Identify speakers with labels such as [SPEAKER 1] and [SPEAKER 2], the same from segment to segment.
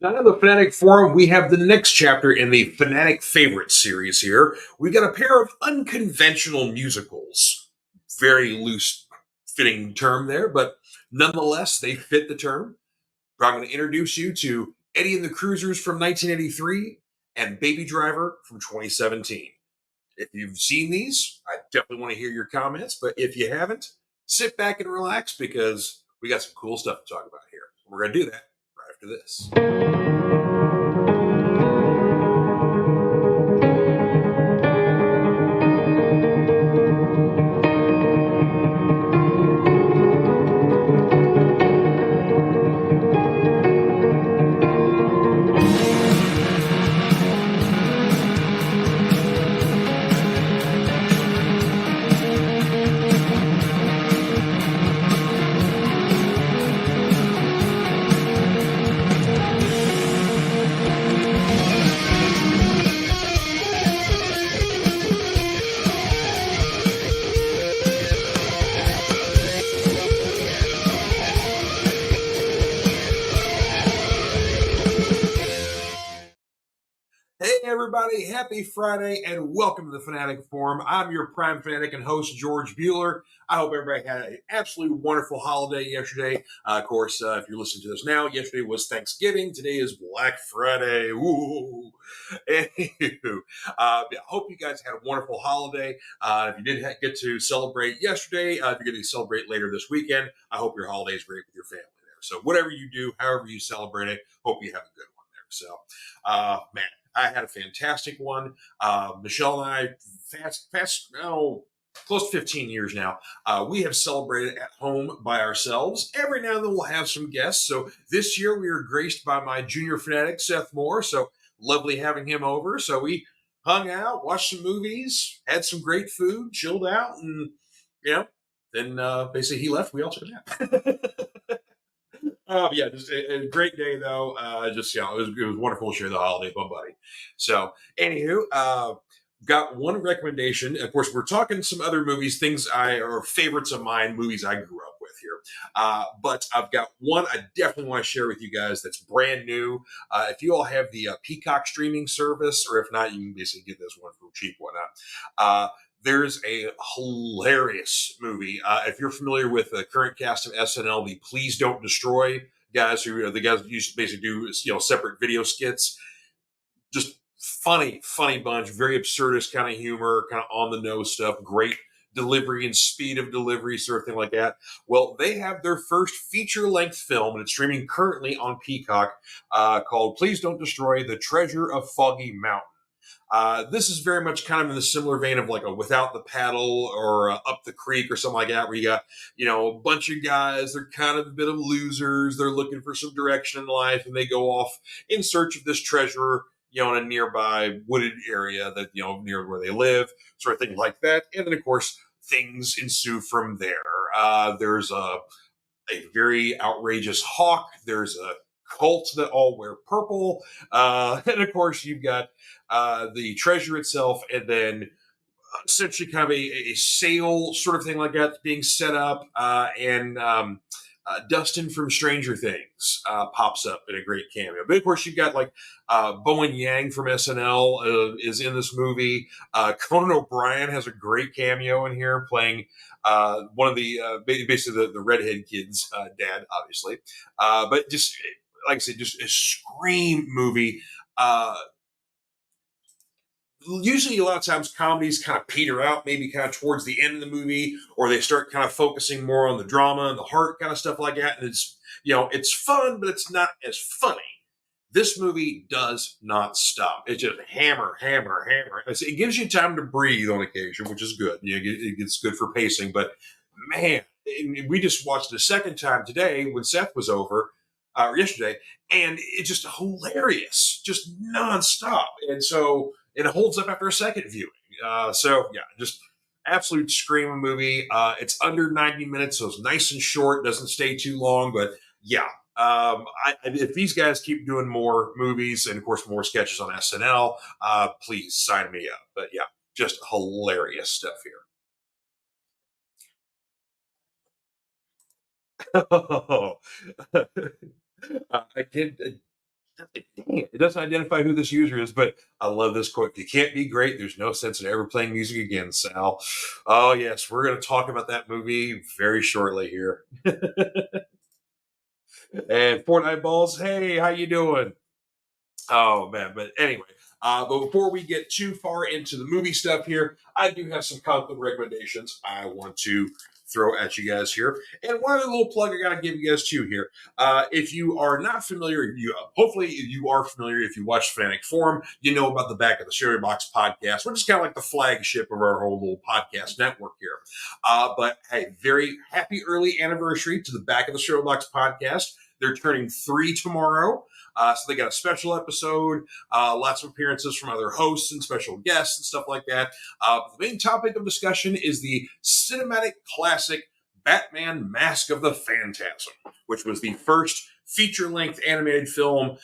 [SPEAKER 1] Now on the Fanatic Forum, we have the next chapter in the Fanatic Favorite series here. We got a pair of unconventional musicals. Very loose fitting term there, but nonetheless, they fit the term. I'm going to introduce you to Eddie and the Cruisers from 1983 and Baby Driver from 2017. If you've seen these, I definitely want to hear your comments, but if you haven't, sit back and relax because we got some cool stuff to talk about here. We're going to do that right after this. Hey everybody, happy Friday and welcome to the Fanatic Forum. I'm your Prime Fanatic and host, George Buehler. I hope everybody had an absolutely wonderful holiday yesterday. Of course, if you're listening to this now, yesterday was Thanksgiving. Today is Black Friday. Ooh. Anywho, I hope you guys had a wonderful holiday. If you didn't get to celebrate yesterday, if you're going to celebrate later this weekend, I hope your holiday is great with your family there. So whatever you do, however you celebrate it, hope you have a good one there. So, man, I had a fantastic one. Michelle and I, close to 15 years now, we have celebrated at home by ourselves. Every now and then we'll have some guests. So this year we were graced by my junior fanatic, Seth Moore. So lovely having him over. So we hung out, watched some movies, had some great food, chilled out, and, you know, then basically he left. We all took a nap. Yeah, just a great day though. It was wonderful to share the holiday with my buddy. So, anywho, got one recommendation. Of course, we're talking some other movies, things I are favorites of mine, movies I grew up with here. But I've got one I definitely want to share with you guys that's brand new. If you all have the Peacock streaming service, or if not, you can basically get this one for cheap, whatnot. There's a hilarious movie. If you're familiar with the current cast of SNL, the Please Don't Destroy guys, who the guys who used to basically do separate video skits, just funny bunch, very absurdist kind of humor, kind of on the nose stuff, great delivery and speed of delivery, sort of thing like that. Well, they have their first feature length film, and it's streaming currently on Peacock, called Please Don't Destroy: The Treasure of Foggy Mountain. This is very much kind of in the similar vein of like a Without the Paddle or Up the Creek or something like that, where you got, a bunch of guys, they're kind of a bit of losers. They're looking for some direction in life and they go off in search of this treasure, in a nearby wooded area that, near where they live, sort of thing like that. And then, of course, things ensue from there. There's a very outrageous hawk. There's a cult that all wear purple. And of course, you've got the treasure itself, and then essentially kind of a sale sort of thing like that being set up. And Dustin from Stranger Things pops up in a great cameo. But of course, you've got like Bowen Yang from SNL is in this movie. Conan O'Brien has a great cameo in here, playing one of the basically the redhead kid's dad, obviously. But just like I said, just a scream movie. Usually, a lot of times comedies kind of peter out, maybe kind of towards the end of the movie, or they start kind of focusing more on the drama and the heart kind of stuff like that. And it's fun, but it's not as funny. This movie does not stop. It's just hammer, hammer, hammer. It gives you time to breathe on occasion, which is good. It's good for pacing. But man, we just watched it a second time today when Seth was over, or yesterday, and it's just hilarious, just nonstop. And so it holds up after a second viewing. So yeah, just absolute scream movie. It's under 90 minutes, so it's nice and short. Doesn't stay too long, but yeah. If these guys keep doing more movies and of course more sketches on SNL, please sign me up. But yeah, just hilarious stuff here. I did. Dang it doesn't identify who this user is, but I love this quote. If you can't be great, there's no sense in ever playing music again, Sal. Oh, yes, we're going to talk about that movie very shortly here. And Fortnite Balls, hey, how you doing? Oh man, but anyway, but before we get too far into the movie stuff here, I do have some comic book recommendations I want to throw at you guys here. And one other little plug I gotta give you guys too here. If you are not familiar, you hopefully you are familiar. If you watch Fanatic Forum, you know about the Back of the Cereal Box podcast, which is kind of like the flagship of our whole little podcast network here. But hey, very happy early anniversary to the Back of the Cereal Box podcast. They're turning 3 tomorrow. So they got a special episode, lots of appearances from other hosts and special guests and stuff like that. The main topic of discussion is the cinematic classic Batman Mask of the Phantasm, which was the first feature-length animated film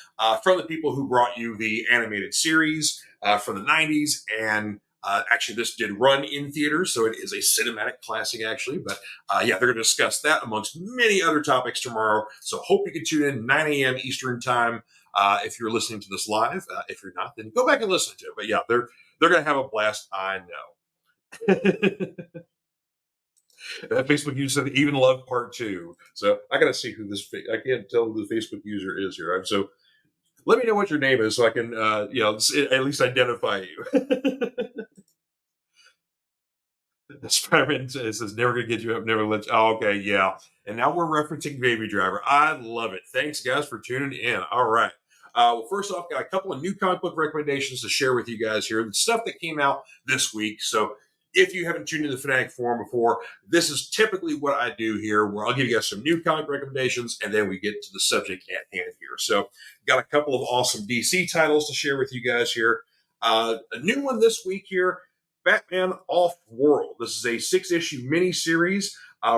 [SPEAKER 1] from the people who brought you the animated series from the 90s. And actually, this did run in theaters, so it is a cinematic classic, actually. But yeah, they're going to discuss that amongst many other topics tomorrow. So hope you can tune in 9 a.m. Eastern time if you're listening to this live. If you're not, then go back and listen to it. But yeah, they're going to have a blast. I know. That Facebook user said even love part 2. So I got to see who this. I can't tell who the Facebook user is here. So let me know what your name is so I can, at least identify you. Spider-Man says, never gonna get you up, never let you. Oh, okay, yeah. And now we're referencing Baby Driver. I love it. Thanks, guys, for tuning in. All right. Well, first off, got a couple of new comic book recommendations to share with you guys here. The stuff that came out this week. So if you haven't tuned into the Fanatic Forum before, this is typically what I do here, where I'll give you guys some new comic recommendations, and then we get to the subject at hand here. So got a couple of awesome DC titles to share with you guys here. A new one this week here, Batman Off-World. This is a 6-issue miniseries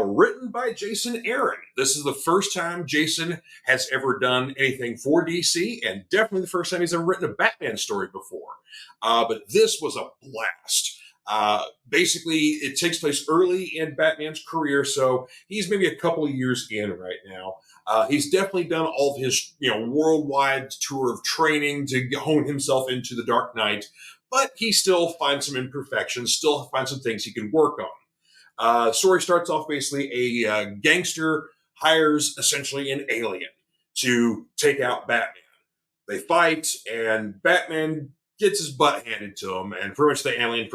[SPEAKER 1] written by Jason Aaron. This is the first time Jason has ever done anything for DC, and definitely the first time he's ever written a Batman story before. But this was a blast. Basically, it takes place early in Batman's career, so he's maybe a couple of years in right now. He's definitely done all of his, worldwide tour of training to hone himself into the Dark Knight, but he still finds some imperfections, still finds some things he can work on. Story starts off basically a gangster hires essentially an alien to take out Batman. They fight, and Batman gets his butt handed to him, and pretty much the alien,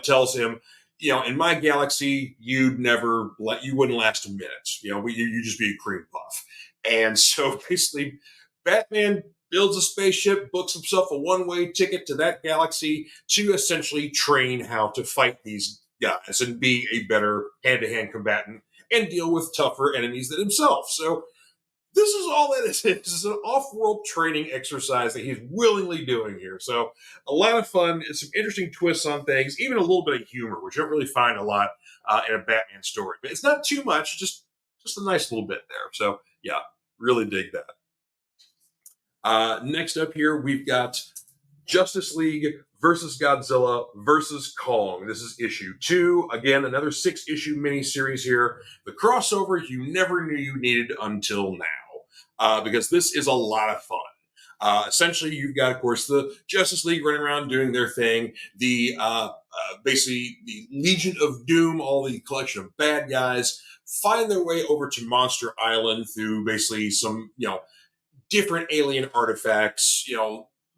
[SPEAKER 1] tells him, in my galaxy, you wouldn't last a minute. You just be a cream puff. And so basically, Batman builds a spaceship, books himself a one-way ticket to that galaxy to essentially train how to fight these guys and be a better hand-to-hand combatant and deal with tougher enemies than himself. So this is all that is. This is an off-world training exercise that he's willingly doing here. So a lot of fun, some interesting twists on things, even a little bit of humor, which you don't really find a lot in a Batman story. But it's not too much, just a nice little bit there. So yeah, really dig that. Next up here, we've got Justice League versus Godzilla versus Kong. This is issue 2. Again, another 6-issue miniseries here. The crossover you never knew you needed until now, because this is a lot of fun. Essentially, you've got, of course, the Justice League running around doing their thing. The basically the Legion of Doom, all the collection of bad guys, find their way over to Monster Island through basically some different alien artifacts.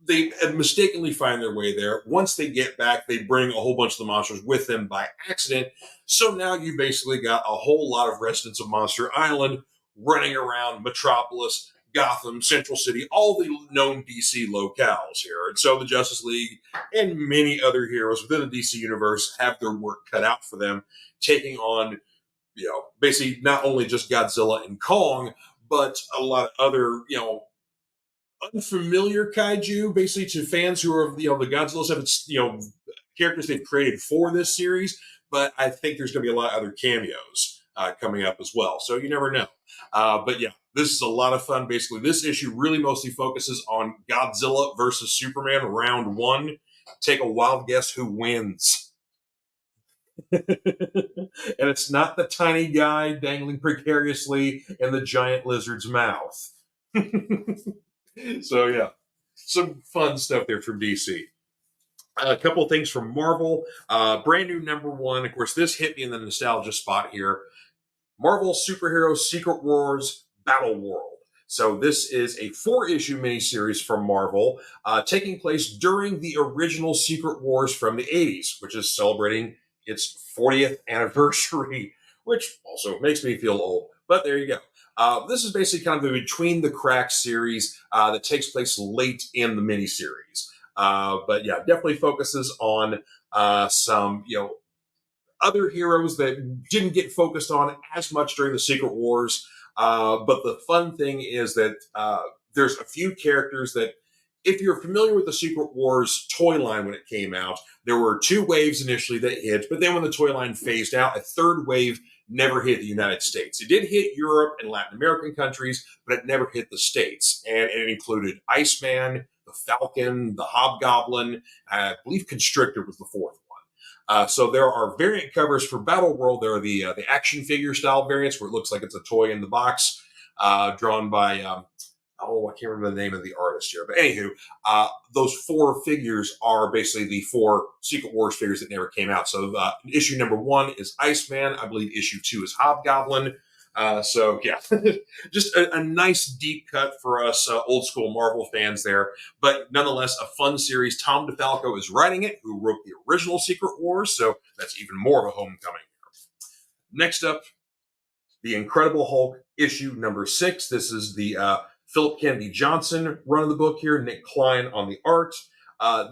[SPEAKER 1] They mistakenly find their way there. Once they get back, they bring a whole bunch of the monsters with them by accident. So now you basically got a whole lot of residents of Monster Island running around Metropolis, Gotham, Central City, all the known DC locales here. And so the Justice League and many other heroes within the DC universe have their work cut out for them, taking on, basically not only just Godzilla and Kong, but a lot of other, unfamiliar kaiju, basically to fans who are, the Godzilla stuff, characters they've created for this series. But I think there's going to be a lot of other cameos coming up as well. So you never know. But yeah, this is a lot of fun. Basically, this issue really mostly focuses on Godzilla versus Superman round 1. Take a wild guess who wins. And it's not the tiny guy dangling precariously in the giant lizard's mouth. So yeah, some fun stuff there from DC. A couple of things from Marvel. Brand new #1. Of course, this hit me in the nostalgia spot here. Marvel Superhero Secret Wars Battle World. So this is a 4-issue miniseries from Marvel, taking place during the original Secret Wars from the 80s, which is celebrating its 40th anniversary, which also makes me feel old. But there you go. This is basically kind of a between the cracks series that takes place late in the miniseries. But yeah, definitely focuses on some other heroes that didn't get focused on as much during the Secret Wars. But the fun thing is that there's a few characters that, if you're familiar with the Secret Wars toy line when it came out, there were 2 waves initially that hit, but then when the toy line phased out, a 3rd wave never hit the United States. It did hit Europe and Latin American countries, but it never hit the States. And it included Iceman, the Falcon, the Hobgoblin, I believe Constrictor was the 4th. So there are variant covers for Battle World. There are the action figure style variants where it looks like it's a toy in the box, drawn by I can't remember the name of the artist here, but anywho, those 4 figures are basically the 4 Secret Wars figures that never came out. So issue #1 is Iceman. I believe issue 2 is Hobgoblin. So yeah, just a nice deep cut for us old school Marvel fans there. But nonetheless, a fun series. Tom DeFalco is writing it, who wrote the original Secret Wars. So that's even more of a homecoming. Next up, the Incredible Hulk issue #6. This is the Philip Kennedy Johnson run of the book here. Nick Klein on the art.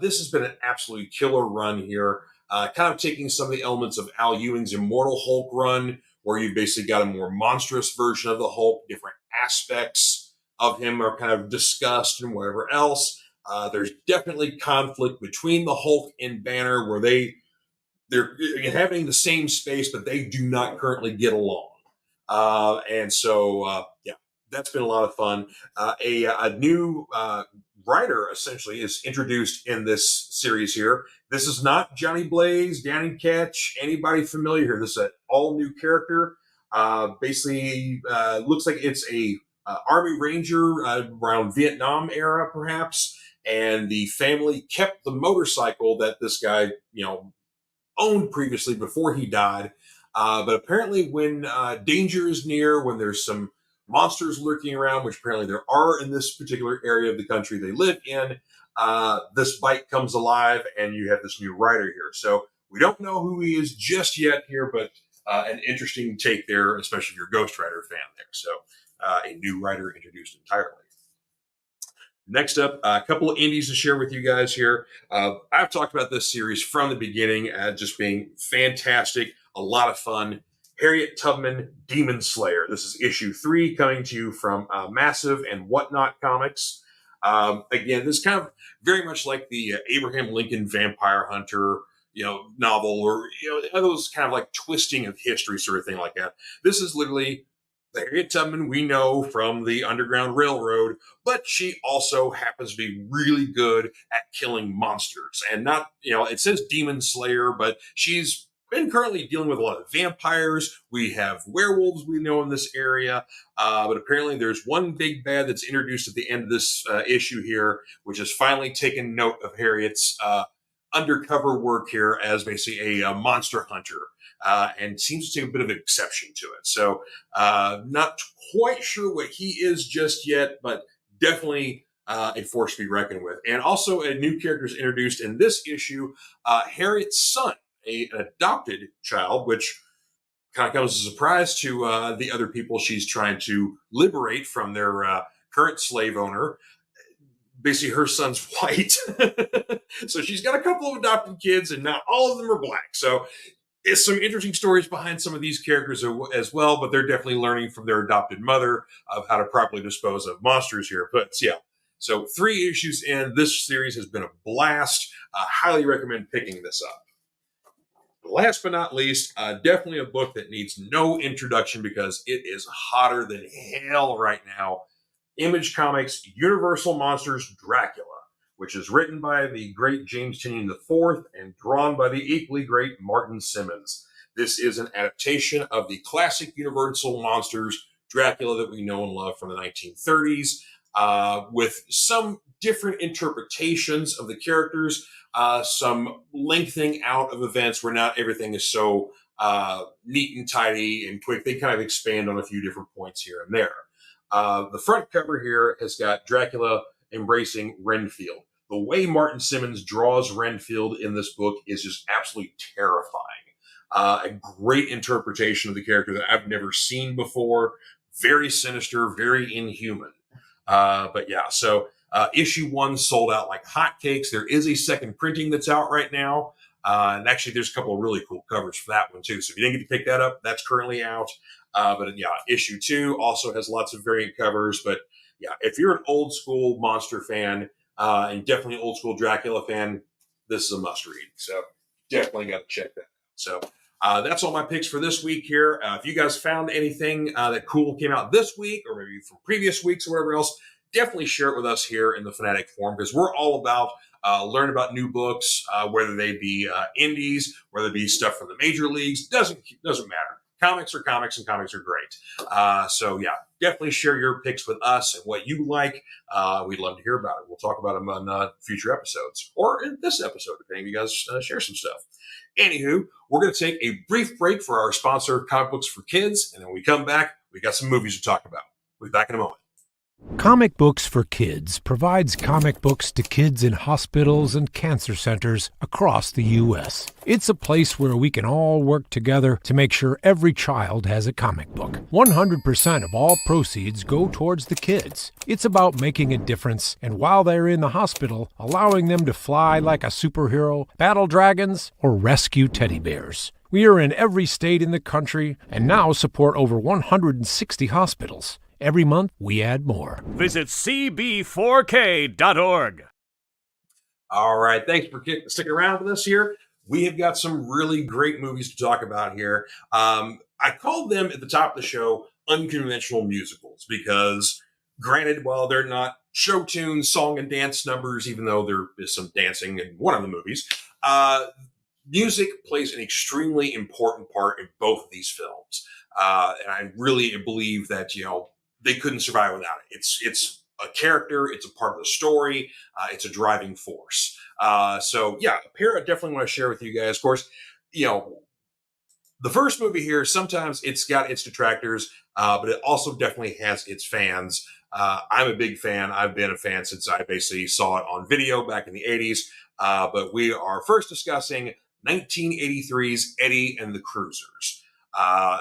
[SPEAKER 1] This has been an absolutely killer run here. Kind of taking some of the elements of Al Ewing's Immortal Hulk run, where you basically got a more monstrous version of the Hulk. Different aspects of him are kind of discussed and whatever else. There's definitely conflict between the Hulk and Banner, where they're inhabiting the same space, but they do not currently get along. And so, yeah, that's been a lot of fun. A new writer essentially is introduced in this series here. This is not Johnny Blaze, Danny Ketch, anybody familiar here. This is an all new character. Basically, looks like it's a Army Ranger around Vietnam era, perhaps. And the family kept the motorcycle that this guy, owned previously before he died. But apparently, when danger is near, when there's some monsters lurking around, which apparently there are in this particular area of the country they live in, this bike comes alive, and you have this new rider here. So we don't know who he is just yet here, but an interesting take there, especially if you're a Ghost Rider fan there. So a new rider introduced entirely. Next up, a couple of indies to share with you guys here. I've talked about this series from the beginning as just being fantastic, a lot of fun. Harriet Tubman, Demon Slayer. This is issue 3 coming to you from Massive and Whatnot Comics. Again, this is kind of very much like the Abraham Lincoln Vampire Hunter, novel, or those kind of like twisting of history sort of thing like that. This is literally the Harriet Tubman we know from the Underground Railroad, but she also happens to be really good at killing monsters. And not, it says Demon Slayer, but she's been currently dealing with a lot of vampires. We have werewolves we know in this area, but apparently there's one big bad that's introduced at the end of this issue here, which has finally taken note of Harriet's undercover work here as basically a monster hunter. And seems to take a bit of exception to it. So not quite sure what he is just yet, but definitely a force to be reckoned with. And also a new character is introduced in this issue, Harriet's son, an adopted child, which kind of comes as a surprise to the other people she's trying to liberate from their current slave owner. Basically, her son's white. So she's got a couple of adopted kids, and not all of them are black. So it's some interesting stories behind some of these characters as well, but they're definitely learning from their adopted mother of how to properly dispose of monsters here. But yeah, so 3 issues in. This series has been a blast. Highly recommend picking this up. Last but not least, definitely a book that needs no introduction because it is hotter than hell right now. Image Comics' Universal Monsters Dracula, which is written by the great James Tynion IV and drawn by the equally great Martin Simmons. This is an adaptation of the classic Universal Monsters Dracula that we know and love from the 1930s. with some different interpretations of the characters, some lengthening out of events where not everything is so neat and tidy and quick. They kind of expand on a few different points here and there. The front cover here has got Dracula embracing Renfield. The way Martin Simmons draws Renfield in this book is just absolutely terrifying. A great interpretation of the character that I've never seen before. Very sinister, very inhuman. But yeah, so issue 1 sold out like hotcakes. There is a second printing that's out right now. And actually, there's a couple of really cool covers for that one, too. So if you didn't get to pick that up, that's currently out. But yeah, issue 2 also has lots of variant covers. But yeah, if you're an old school monster fan and definitely an old school Dracula fan, this is a must read. So definitely got to check that out. So that's all my picks for this week here. If you guys found anything that cool came out this week or maybe from previous weeks or whatever else, definitely share it with us here in the Fanatic Forum, because we're all about learn about new books, whether they be indies, whether it be stuff from the major leagues. Doesn't matter. Comics are comics, and comics are great. So yeah, definitely share your picks with us and what you like. We'd love to hear about it. We'll talk about them on future episodes or in this episode, depending if you guys share some stuff. Anywho, we're going to take a brief break for our sponsor, Comic Books for Kids, and then when we come back, we got some movies to talk about. We'll be back in a moment.
[SPEAKER 2] Comic Books for Kids provides comic books to kids in hospitals and cancer centers across the U.S. It's a place where we can all work together to make sure every child has a comic book. 100% of all proceeds go towards the kids. It's about making a difference, and while they're in the hospital, allowing them to fly like a superhero, battle dragons, or rescue teddy bears. We are in every state in the country and now support over 160 hospitals. Every month, we add more.
[SPEAKER 3] Visit cb4k.org.
[SPEAKER 1] All right. Thanks for sticking around with us here. We have got some really great movies to talk about here. I called them at the top of the show unconventional musicals because, granted, while they're not show tunes, song and dance numbers, even though there is some dancing in one of the movies, music plays an extremely important part in both of these films. And I really believe that, they couldn't survive without it. It's a character. It's a part of the story. It's a driving force. So yeah, a pair I definitely want to share with you guys. Of course, the first movie here, sometimes it's got its detractors, but it also definitely has its fans. I'm a big fan. I've been a fan since I basically saw it on video back in the 80s. But we are first discussing 1983's Eddie and the Cruisers. A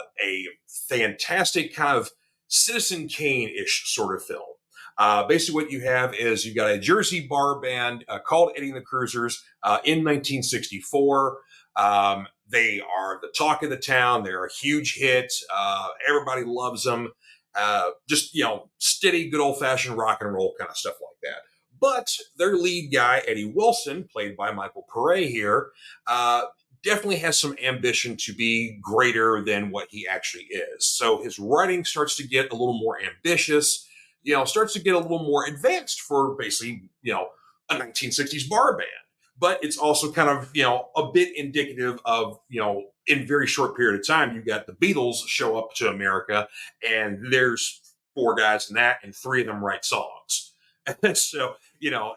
[SPEAKER 1] fantastic kind of Citizen Kane-ish sort of film. Basically what you have is you've got a Jersey bar band called Eddie and the Cruisers in 1964. They are the talk of the town. They're a huge hit. Everybody loves them. Just, steady, good old-fashioned rock and roll kind of stuff like that. But their lead guy, Eddie Wilson, played by Michael Pare here, definitely has some ambition to be greater than what he actually is. So his writing starts to get a little more ambitious, starts to get a little more advanced for basically, a 1960s bar band. But it's also kind of, a bit indicative of, in very short period of time, you got the Beatles show up to America, and there's 4 guys in that, and 3 of them write songs. And so, so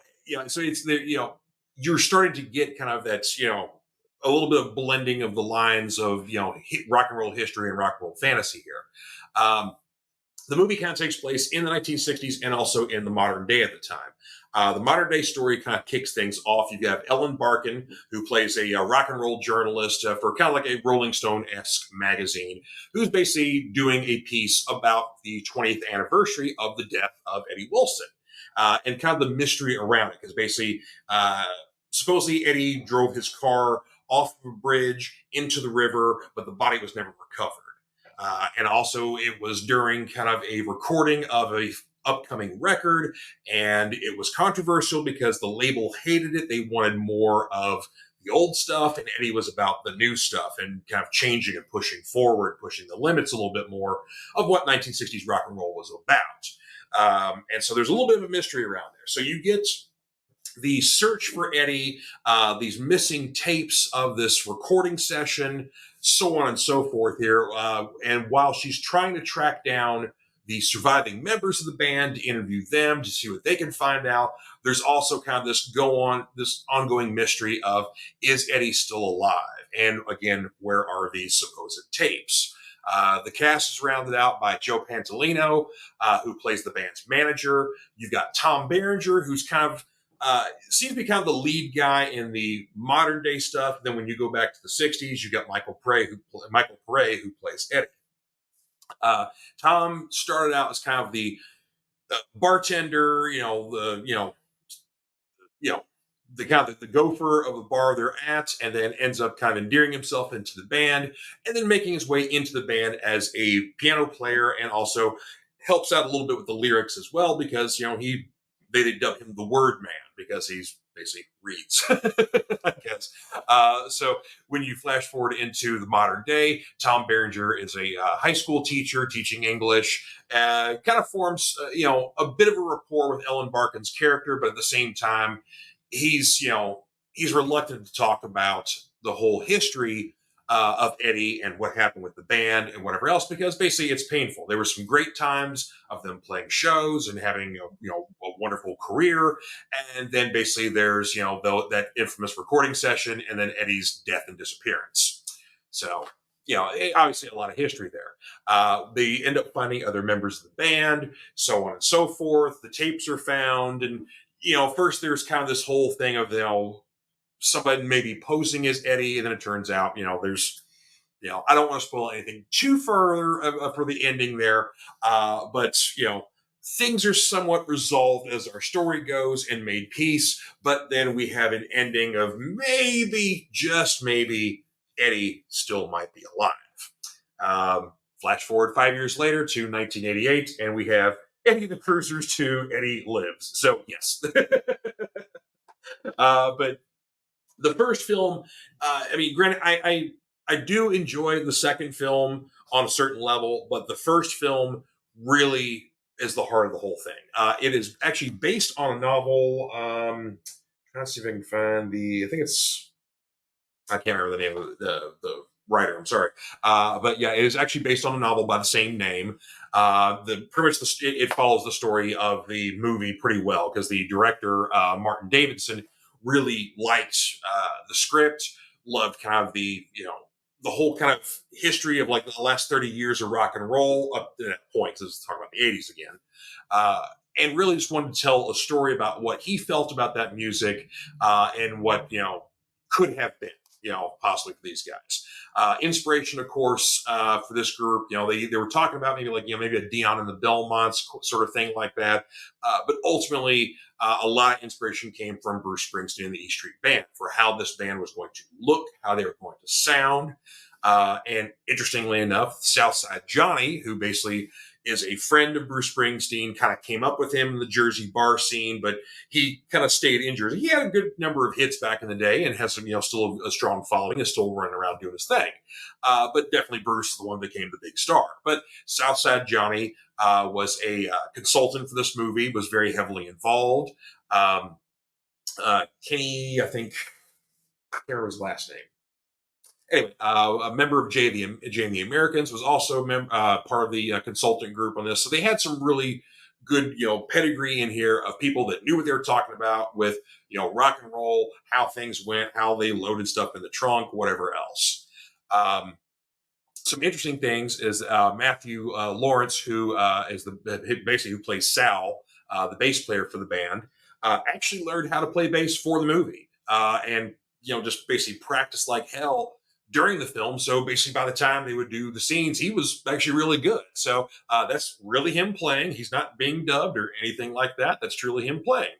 [SPEAKER 1] it's the, you're starting to get kind of that, a little bit of blending of the lines of, rock and roll history and rock and roll fantasy here. The movie kind of takes place in the 1960s and also in the modern day at the time. The modern day story kind of kicks things off. You have Ellen Barkin, who plays a rock and roll journalist for kind of like a Rolling Stone-esque magazine, who's basically doing a piece about the 20th anniversary of the death of Eddie Wilson. And kind of the mystery around it, because basically, supposedly Eddie drove his car off of a bridge into the river, but the body was never recovered. And also it was during kind of a recording of a upcoming record, and it was controversial because the label hated it. They wanted more of the old stuff, and Eddie was about the new stuff and kind of changing and pushing forward, pushing the limits a little bit more of what 1960s rock and roll was about. And so there's a little bit of a mystery around there. So you get the search for Eddie, these missing tapes of this recording session, so on and so forth here. And while she's trying to track down the surviving members of the band to interview them to see what they can find out. There's also kind of this ongoing mystery of, is Eddie still alive? And again, where are these supposed tapes? The cast is rounded out by Joe Pantoliano, who plays the band's manager. You've got Tom Berenger, who's kind of seems to be kind of the lead guy in the modern day stuff. Then when you go back to the '60s, you got Michael Pare, who plays Eddie. Tom started out as kind of the bartender, you know, the kind of the gopher of the bar they're at, and then ends up kind of endearing himself into the band, and then making his way into the band as a piano player, and also helps out a little bit with the lyrics as well, because they dub him the Word Man because he's basically reads, I guess. So when you flash forward into the modern day, Tom Berenger is a high school teacher teaching English. Kind of forms a bit of a rapport with Ellen Barkin's character, but at the same time, he's reluctant to talk about the whole history of Eddie and what happened with the band and whatever else, because basically it's painful. There were some great times of them playing shows and having a wonderful career, and then basically there's that infamous recording session, and then Eddie's death and disappearance. So obviously a lot of history there. They end up finding other members of the band, so on and so forth. The tapes are found, and first there's kind of this whole thing of somebody maybe posing as Eddie, and then it turns out there's I don't want to spoil anything too further for the ending there, but things are somewhat resolved as our story goes and made peace. But then we have an ending of maybe, just maybe, Eddie still might be alive. Flash forward 5 years later to 1988, and we have Eddie the Cruisers 2, Eddie Lives. So yes. But the first film, granted, I do enjoy the second film on a certain level, but the first film really is the heart of the whole thing. It is actually based on a novel. Trying to see if I can find I can't remember the name of the writer. I'm sorry, but yeah, it is actually based on a novel by the same name. It follows the story of the movie pretty well, because the director Martin Davidson really liked the script, loved kind of the whole kind of history of like the last 30 years of rock and roll up to that point. This is talking about the 80s again. And really just wanted to tell a story about what he felt about that music, and what, could have been, possibly for these guys. Inspiration, of course, for this group, they were talking about maybe a Dion and the Belmonts sort of thing like that. But ultimately, a lot of inspiration came from Bruce Springsteen and the E Street Band for how this band was going to look, how they were going to sound. And interestingly enough, Southside Johnny, who basically is a friend of Bruce Springsteen, kind of came up with him in the Jersey bar scene, but he kind of stayed in Jersey. He had a good number of hits back in the day and has some, still a strong following, is still running around doing his thing. But definitely Bruce is the one that became the big star. But Southside Johnny was a consultant for this movie, was very heavily involved. Kenny, I can't remember his last name. Anyway, a member of Jay and the Americans, was also part of the consultant group on this. So they had some really good, pedigree in here of people that knew what they were talking about with, rock and roll, how things went, how they loaded stuff in the trunk, whatever else. Some interesting things is Matthew Lawrence, who is who plays Sal, the bass player for the band, actually learned how to play bass for the movie, and just basically practiced like hell during the film. So basically by the time they would do the scenes, he was actually really good. So that's really him playing. He's not being dubbed or anything like that. That's truly him playing.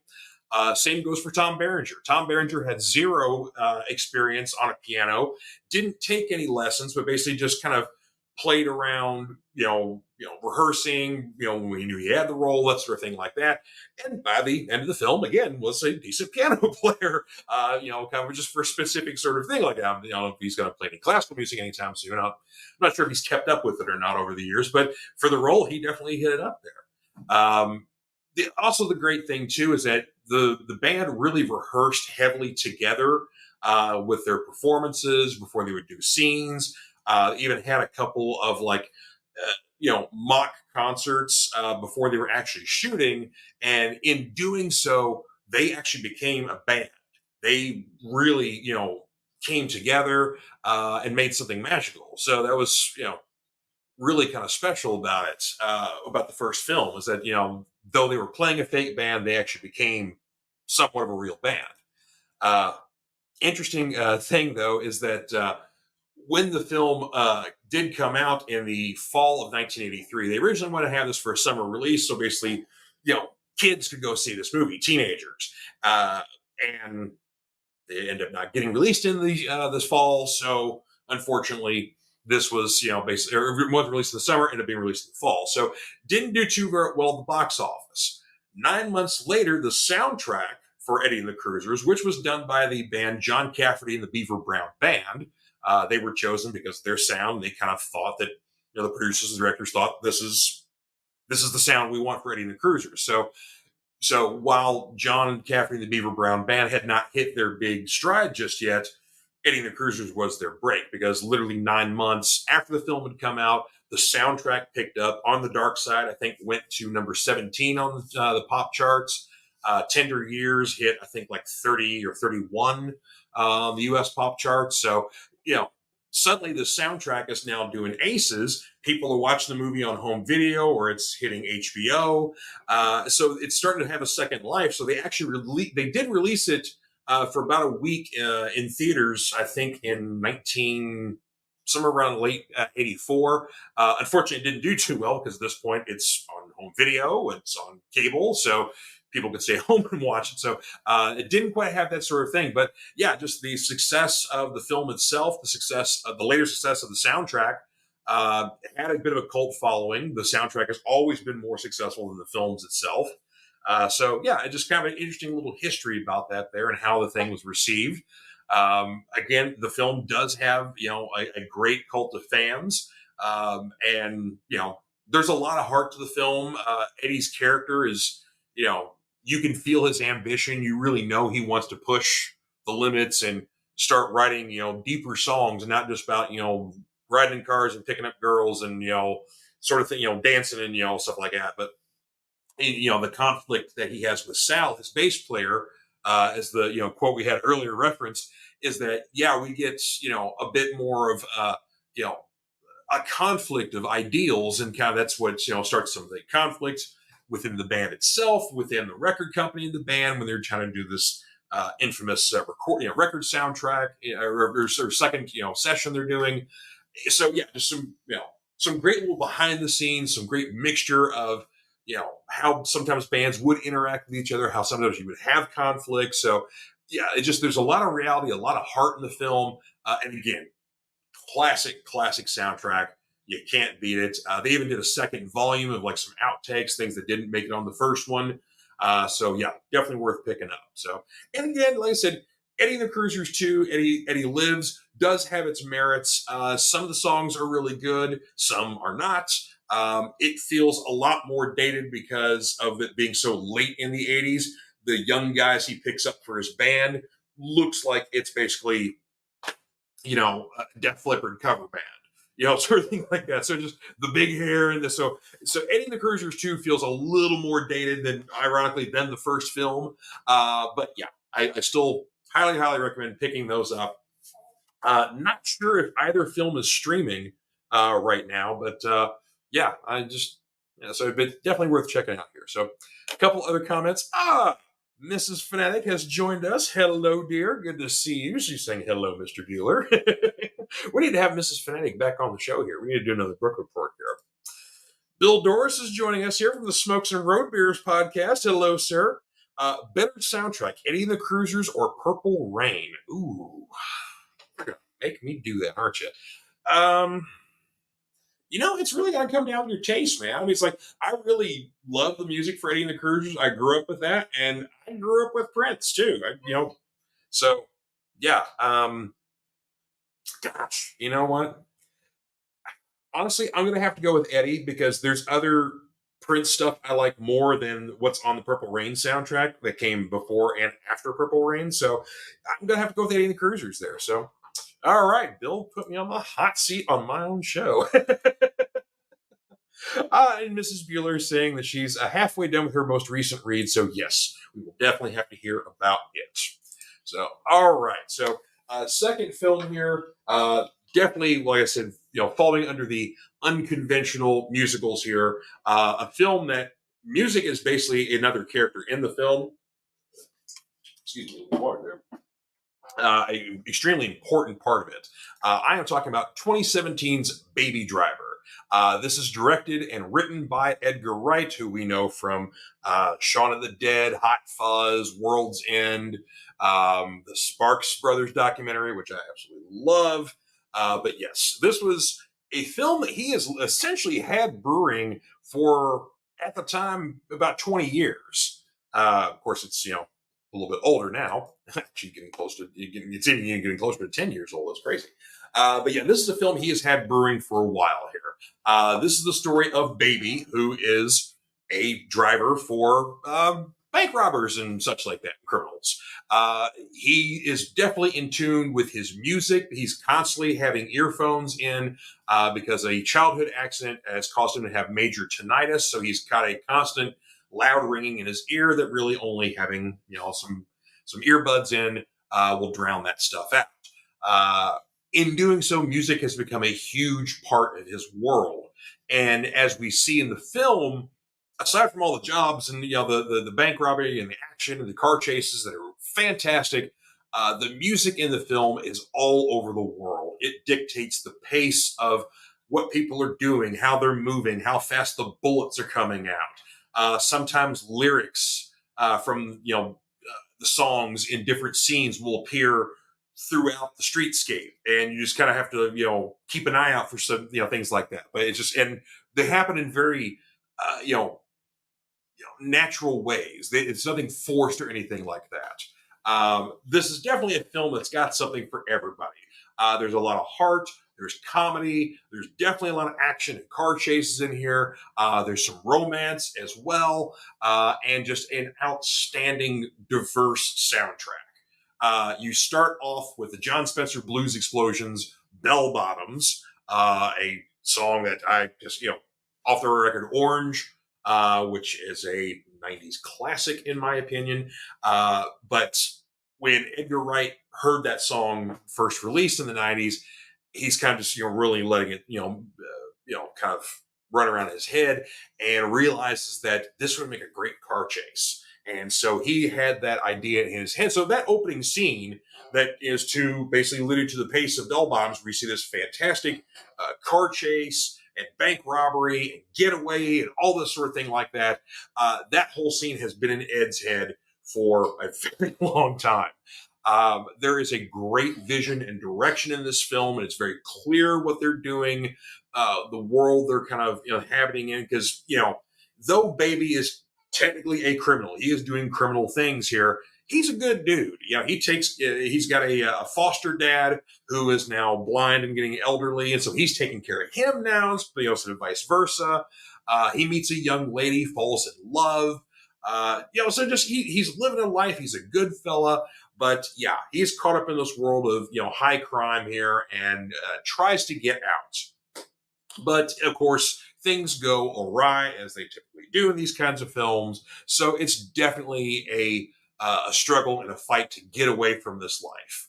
[SPEAKER 1] Same goes for Tom Berenger. Tom Berenger had zero experience on a piano, didn't take any lessons, but basically just kind of played around, rehearsing, when he knew he had the role, that sort of thing like that. And by the end of the film, again, was a decent piano player, kind of just for a specific sort of thing like that. If he's going to play any classical music anytime soon. I'm not sure if he's kept up with it or not over the years, but for the role, he definitely hit it up there. Also, the great thing, too, is that the band really rehearsed heavily together with their performances before they would do scenes. Even had a couple of mock concerts before they were actually shooting, and in doing so, they actually became a band. They really, came together and made something magical. So that was, really kind of special about it, about the first film, was that, though they were playing a fake band, they actually became somewhat of a real band. Uh, Interesting thing, though, is that when the film did come out in the fall of 1983, they originally wanted to have this for a summer release. So basically, kids could go see this movie, teenagers. And they ended up not getting released in the this fall. So unfortunately, this was, basically, or it was released in the summer, ended up being released in the fall. So didn't do too very well at the box office. 9 months later, the soundtrack for Eddie and the Cruisers, which was done by the band John Cafferty and the Beaver Brown Band, they were chosen because of their sound. They kind of thought that, the producers and directors thought this is the sound we want for Eddie and the Cruisers. So while John Cafferty and the Beaver Brown Band had not hit their big stride just yet, Eddie and the Cruisers was their break, because literally 9 months after the film had come out, the soundtrack picked up. On the Dark Side, I think, went to number 17 on the pop charts. Tender Years hit, I think, like 30 or 31 on the U.S. pop charts. So, suddenly the soundtrack is now doing aces. People are watching the movie on home video, or it's hitting HBO. So it's starting to have a second life. So they actually they did release it for about a week in theaters, I think in somewhere around late 84. Unfortunately, it didn't do too well, because at this point it's on home video, it's on cable, so people could stay home and watch it. So it didn't quite have that sort of thing. But yeah, just the success of the film itself, the later success of the soundtrack, had a bit of a cult following. The soundtrack has always been more successful than the films itself. So yeah, it just kind of an interesting little history about that there, and how the thing was received. Again, the film does have, a great cult of fans. And, there's a lot of heart to the film. Eddie's character is, you can feel his ambition. You really know he wants to push the limits and start writing, deeper songs, and not just about, riding in cars and picking up girls and, sort of thing, dancing and, stuff like that. But, the conflict that he has with Sal, his bass player, as the, quote we had earlier referenced, is that, yeah, we get, a bit more of, a conflict of ideals, and kind of that's what, starts some of the conflict within the band itself, within the record company of the band, when they're trying to do this infamous record soundtrack, or second, session they're doing. So yeah, just some great little behind the scenes, some great mixture of, how sometimes bands would interact with each other, how sometimes you would have conflict. So yeah, there's a lot of reality, a lot of heart in the film, and again, classic soundtrack. You can't beat it. They even did a second volume of like some outtakes, things that didn't make it on the first one. So yeah, definitely worth picking up. So, and again, like I said, Eddie and the Cruisers 2, Eddie Lives, does have its merits. Some of the songs are really good, some are not. It feels a lot more dated because of it being so late in the 80s. The young guys he picks up for his band looks like it's basically, a Def Leppard cover band. Sort of thing like that. So just the big hair and so Eddie and the Cruisers 2 feels a little more dated than, ironically, than the first film. But yeah, I still highly recommend picking those up. Not sure if either film is streaming right now, but yeah, so it's definitely worth checking out here. So a couple other comments. Mrs. Fanatic has joined us. Hello, dear. Good to see you. She's saying hello, Mr. Buehler. We need to have Mrs. Fanatic back on the show here. We need to do another book report here. Bill Doris is joining us here from the Smokes and Road Beers podcast. Hello, sir. Better soundtrack, Eddie and the Cruisers or Purple Rain? Ooh, you're going to make me do that, aren't you? It's really got to come down to your taste, man. I mean, it's like, I really love the music for Eddie and the Cruisers. I grew up with that, and I grew up with Prince too. So yeah. Gosh, you know what? Honestly, I'm gonna have to go with Eddie, because there's other Prince stuff I like more than what's on the Purple Rain soundtrack that came before and after Purple Rain. So I'm gonna have to go with Eddie and the Cruisers there. So, all right, Bill, put me on the hot seat on my own show. And Mrs. Bueller is saying that she's halfway done with her most recent read, so yes, we will definitely have to hear about it. So, all right. So, second film here, definitely, like I said, falling under the unconventional musicals here. A film that music is basically another character in the film. Excuse me, water there. An extremely important part of it. I am talking about 2017's Baby Driver. This is directed and written by Edgar Wright, who we know from Shaun of the Dead, Hot Fuzz, World's End, the Sparks Brothers documentary, which I absolutely love. But yes, this was a film that he has essentially had brewing for, at the time, about 20 years. Of course, it's, a little bit older now. Actually, getting close to getting closer to 10 years old. That's crazy. But yeah, this is a film he has had brewing for a while here. This is the story of Baby, who is a driver for bank robbers and such like that, criminals. He is definitely in tune with his music. He's constantly having earphones in because a childhood accident has caused him to have major tinnitus. So he's got a constant loud ringing in his ear that really only having some earbuds in will drown that stuff out. In doing so, music has become a huge part of his world, and as we see in the film, aside from all the jobs and the bank robbery and the action and the car chases that are fantastic, the music in the film is all over the world. It dictates the pace of what people are doing, how they're moving, how fast the bullets are coming out. Sometimes lyrics from the songs in different scenes will appear throughout the streetscape, and you just kind of have to keep an eye out for some things like that. But it's just, and they happen in very natural ways. It's nothing forced or anything like that. This is definitely a film that's got something for everybody. There's a lot of heart. There's comedy. There's definitely a lot of action and car chases in here. There's some romance as well, and just an outstanding, diverse soundtrack. You start off with the John Spencer Blues Explosions, Bell Bottoms, a song that I just, off the record, Orange, which is a 90s classic, in my opinion. But when Edgar Wright heard that song first released in the 90s, he's kind of just, really letting it, kind of run around his head, and realizes that this would make a great car chase. And so he had that idea in his head. So that opening scene that is to basically alluded to the pace of Bell Bottoms, where you see this fantastic car chase and bank robbery and getaway and all this sort of thing like that. That whole scene has been in Ed's head for a very long time. There is a great vision and direction in this film, and it's very clear what they're doing, the world they're kind of inhabiting in. Because though Baby is technically a criminal, he is doing criminal things here. He's a good dude. He's got a foster dad who is now blind and getting elderly, and so he's taking care of him now. So vice versa. He meets a young lady, falls in love. So just he's living a life. He's a good fella. But yeah, he's caught up in this world of high crime here, and tries to get out. But of course, things go awry, as they typically do in these kinds of films. So it's definitely a struggle and a fight to get away from this life.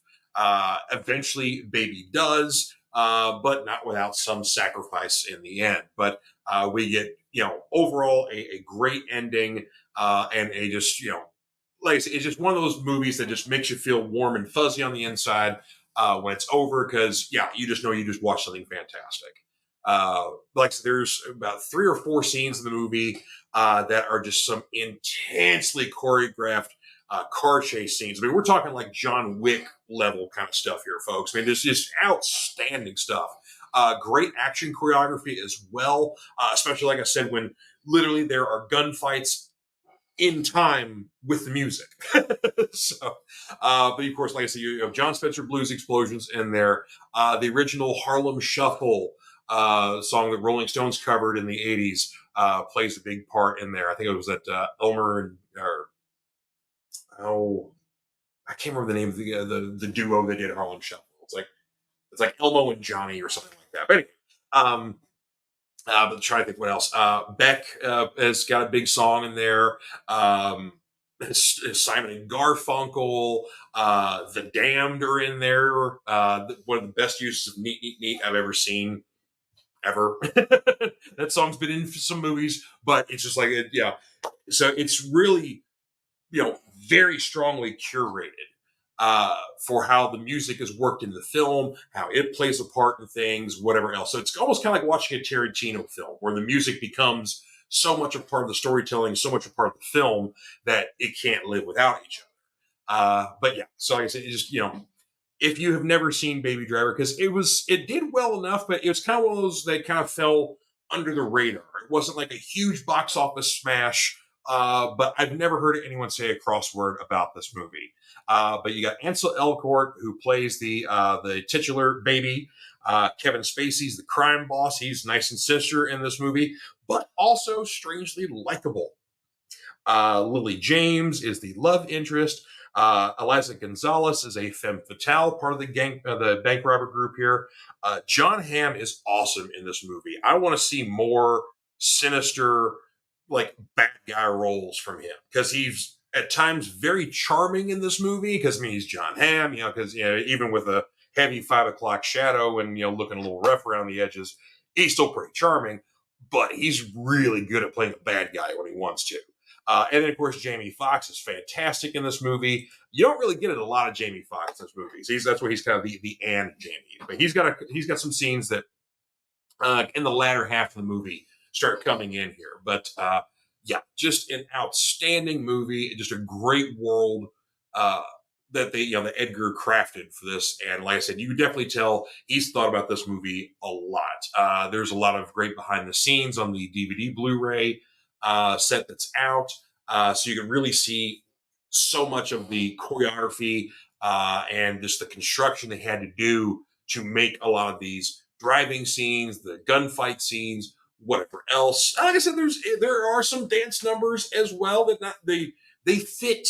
[SPEAKER 1] Eventually, Baby does, but not without some sacrifice in the end. But we get overall a great ending, and a just like I said, it's just one of those movies that just makes you feel warm and fuzzy on the inside when it's over, because you just know you just watched something fantastic. Like I said, there's about 3 or 4 scenes in the movie that are just some intensely choreographed car chase scenes. I mean, we're talking like John Wick level kind of stuff here, folks. I mean, there's just outstanding stuff. Great action choreography as well, especially like I said, when literally there are gunfights in time with the music. So, but of course, like I said, you have John Spencer Blues Explosions in there. The original Harlem Shuffle song that Rolling Stones covered in the 80s plays a big part in there. I think it was that Elmer and, I can't remember the name of the duo that did Harlem Shuffle. It's like Elmo and Johnny or something like that. But anyway, But trying to think what else. Beck has got a big song in there. Simon and Garfunkel, The Damned are in there. One of the best uses of "Neat, Neat, Neat" I've ever seen, ever. That song's been in some movies, but it's just like, yeah. So it's really, very strongly curated for how the music is worked in the film, how it plays a part in things, whatever else. So it's almost kind of like watching a Tarantino film where the music becomes so much a part of the storytelling, so much a part of the film that it can't live without each other. But yeah, so like I said, it just, if you have never seen Baby Driver, because it did well enough, but it was kind of one of those that kind of fell under the radar. It wasn't like a huge box office smash, but I've never heard anyone say a crossword about this movie. But you got Ansel Elgort, who plays the titular baby. Kevin Spacey's the crime boss. He's nice and sinister in this movie, but also strangely likable. Lily James is the love interest. Eliza Gonzalez is a femme fatale, part of the bank robber group here. John Hamm is awesome in this movie. I want to see more sinister, like bad guy roles from him because he's at times very charming in this movie. Because I mean, he's John Hamm, because even with a heavy 5 o'clock shadow and looking a little rough around the edges, he's still pretty charming. But he's really good at playing a bad guy when he wants to. And then, of course, Jamie Foxx is fantastic in this movie. You don't really get a lot of Jamie Foxx in this movie. That's why he's kind of the and Jamie. But he's got some scenes that in the latter half of the movie start coming in here. But yeah, just an outstanding movie. Just a great world that that Edgar crafted for this. And like I said, you could definitely tell he's thought about this movie a lot. There's a lot of great behind the scenes on the DVD Blu-ray set that's out. So you can really see so much of the choreography and just the construction they had to do to make a lot of these driving scenes, the gunfight scenes, whatever else. Like I said, there are some dance numbers as well that they fit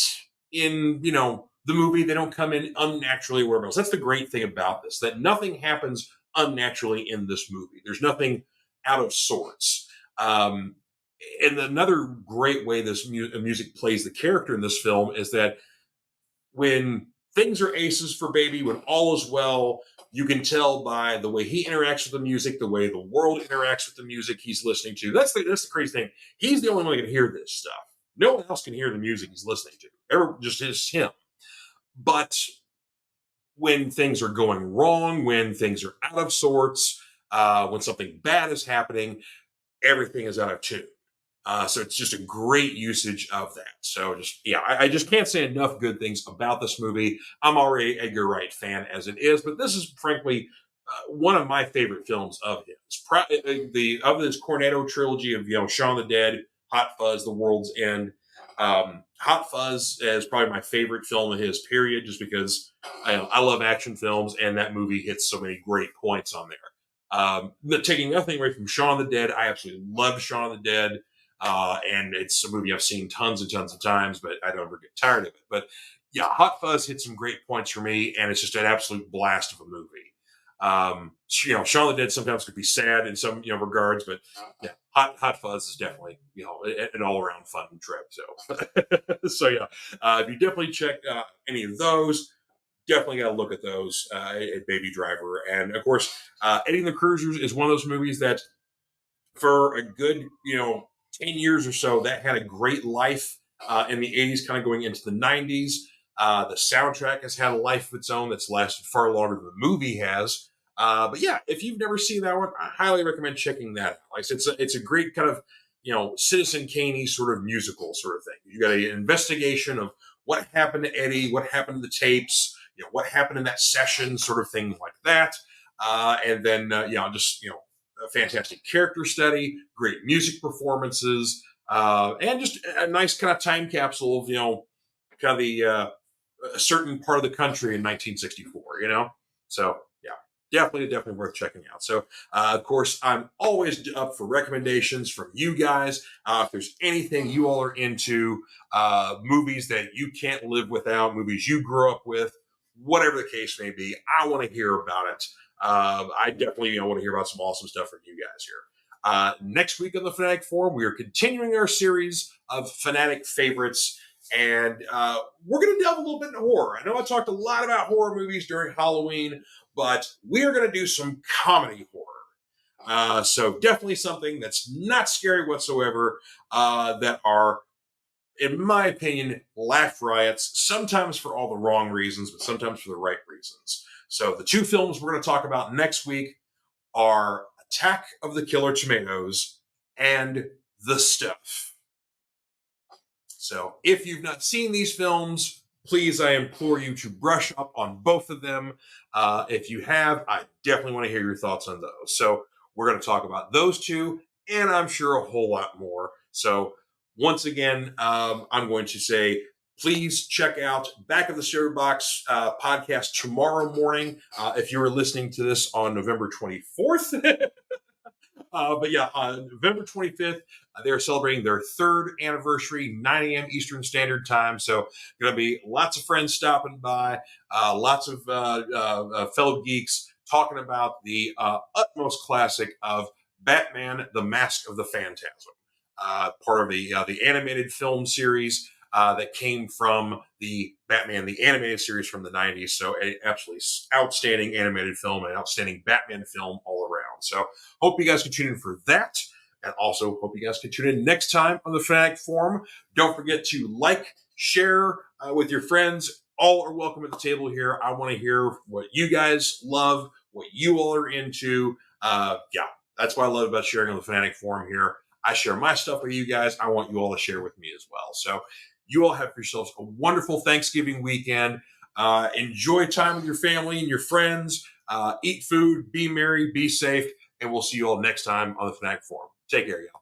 [SPEAKER 1] in the movie. They don't come in unnaturally wherever else. That's the great thing about this, that nothing happens unnaturally in this movie. There's nothing out of sorts. And another great way this music plays the character in this film is that when things are aces for Baby, when all is well, you can tell by the way he interacts with the music, the way the world interacts with the music he's listening to. That's the crazy thing. He's the only one who can hear this stuff. No one else can hear the music he's listening to. Just is him. But when things are going wrong, when things are out of sorts, when something bad is happening, everything is out of tune. So it's just a great usage of that. So I just can't say enough good things about this movie. I'm already an Edgar Wright fan as it is, but this is frankly one of my favorite films of his. Of this Cornetto trilogy of Shaun of the Dead, Hot Fuzz, The World's End. Hot Fuzz is probably my favorite film of his, period, just because I love action films, and that movie hits so many great points on there. Taking nothing away from Shaun of the Dead, I absolutely love Shaun of the Dead. And it's a movie I've seen tons and tons of times, but I don't ever get tired of it. But yeah, Hot Fuzz hit some great points for me, and it's just an absolute blast of a movie. Shaun of the Dead sometimes could be sad in some regards, but yeah, Hot Fuzz is definitely an all around fun trip. So so yeah, if you definitely check any of those, definitely got to look at those at Baby Driver, and of course, Eddie and the Cruisers is one of those movies that for a good 10 years or so, that had a great life in the 80s, kind of going into the 90s. The soundtrack has had a life of its own that's lasted far longer than the movie has. But yeah, if you've never seen that one, I highly recommend checking that out. Like I said, it's a great kind of, Citizen Kane sort of musical sort of thing. You got an investigation of what happened to Eddie, what happened to the tapes, what happened in that session, sort of things like that. And then, a fantastic character study, great music performances, and just a nice kind of time capsule of, kind of a certain part of the country in 1964, So, yeah, definitely worth checking out. So, of course, I'm always up for recommendations from you guys. If there's anything you all are into, movies that you can't live without, movies you grew up with, whatever the case may be, I want to hear about it. I definitely want to hear about some awesome stuff from you guys here. Next week on the Fanatic Forum, we are continuing our series of Fanatic favorites, and we're going to delve a little bit into horror. I know I talked a lot about horror movies during Halloween, but we are going to do some comedy horror. So definitely something that's not scary whatsoever, that are, in my opinion, laugh riots, sometimes for all the wrong reasons, but sometimes for the right reasons. So the two films we're going to talk about next week are Attack of the Killer Tomatoes and The Stuff. So if you've not seen these films, please, I implore you to brush up on both of them. If you have, I definitely want to hear your thoughts on those. So we're going to talk about those two, and I'm sure a whole lot more. So once again, I'm going to say, please check out Back of the Cereal Box podcast tomorrow morning. If you were listening to this on November 24th. But yeah, on November 25th, they're celebrating their third anniversary, 9 a.m. Eastern Standard Time. So going to be lots of friends stopping by, lots of fellow geeks talking about the utmost classic of Batman, the Mask of the Phantasm, part of the animated film series that came from the Batman, the animated series from the 90s. So an absolutely outstanding animated film and outstanding Batman film all around. So hope you guys can tune in for that. And also hope you guys can tune in next time on the Fanatic Forum. Don't forget to like, share with your friends. All are welcome at the table here. I want to hear what you guys love, what you all are into. Yeah, that's what I love about sharing on the Fanatic Forum here. I share my stuff with you guys. I want you all to share with me as well. So you all have yourselves a wonderful Thanksgiving weekend. Enjoy time with your family and your friends. Eat food, be merry, be safe, and we'll see you all next time on the Fanatic Forum. Take care, y'all.